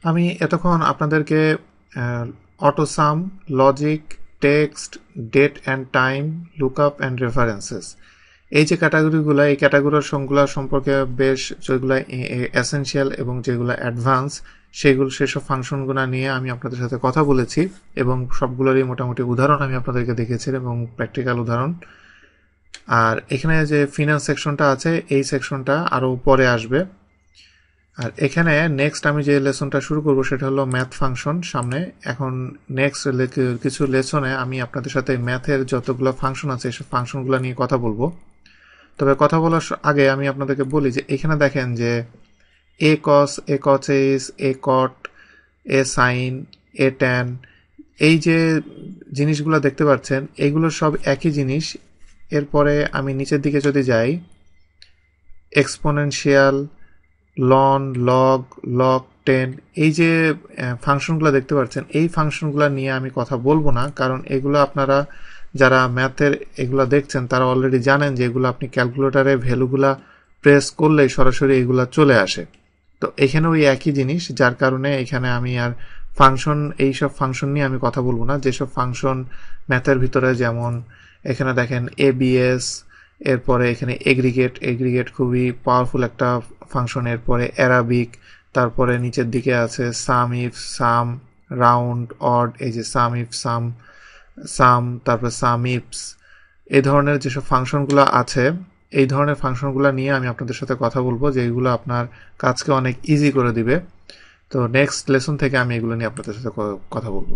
আমি এতক্ষণ আপনাদেরকে autosum, logic, text, date and time, lookup and references, এই যে ক্যাটাগরিগুলো, এই ক্যাটাগরির সংগুলো সম্পর্কে বেশ যেগুলো এসেনশিয়াল এবং যেগুলো অ্যাডভান্স সেসব ফাংশনগুলো নিয়ে আমি আপনাদের সাথে কথা বলেছি এবং সবগুলোরই মোটামুটি উদাহরণ আমি আপনাদেরকে দেখেছি এবং প্র্যাকটিক্যাল উদাহরণ। আর এখানে যে ফিনান্স সেকশনটা আছে এই সেকশনটা আরও পরে আসবে। আর এখানে নেক্সট আমি যে লেসনটা শুরু করব সেটা হলো ম্যাথ ফাংশন সামনে। এখন নেক্সট কিছু লেসনে আমি আপনাদের সাথে ম্যাথের যতগুলো ফাংশন আছে সব ফাংশনগুলো নিয়ে কথা বলবো। তবে কথা বলার আগে আমি আপনাদেরকে বলি যে এখানে দেখেন যে এ কস, এ কসেস, এ কট, এ সাইন, এ ট্যান, এই যে জিনিসগুলো দেখতে পাচ্ছেন এগুলো সব একই জিনিস। এরপরে আমি নিচের দিকে যদি যাই, এক্সপোনেনশিয়াল, লন, লগ, লগ 10, এই যে ফাংশনগুলো দেখতে পাচ্ছেন এই ফাংশনগুলো নিয়ে আমি কথা বলবো না, কারণ এগুলো আপনারা যারা ম্যাথের এগুলো দেখছেন তারা অলরেডি জানেন যে এগুলো আপনি ক্যালকুলেটারে ভ্যালুগুলা প্রেস করলেই সরাসরি এগুলো চলে আসে। তো এখানে ওই একই জিনিস, যার কারণে এখানে আমি আর ফাংশন, এইসব ফাংশন নিয়ে আমি কথা বলবো না। যেসব ফাংশন ম্যাথের ভিতরে, যেমন এখানে দেখেন এবিএস, এরপরে এখানে এগ্রিগেট খুবই পাওয়ারফুল একটা ফাংশন, এরপরে অ্যারাবিক, তারপরে নিচের দিকে আছে সাম ইফ, সাম, রাউন্ড, অড, এই যে সাম ইফ সাম, তারপরে সাম ইফস, এই ধরনের যেসব ফাংশনগুলো আছে এই ধরনের ফাংশনগুলো নিয়ে আমি আপনাদের সাথে কথা বলবো, যে এইগুলো আপনার কাজকে অনেক ইজি করে দিবে। তো নেক্সট লেসন থেকে আমি এগুলো নিয়ে আপনাদের সাথে কথা বলবো।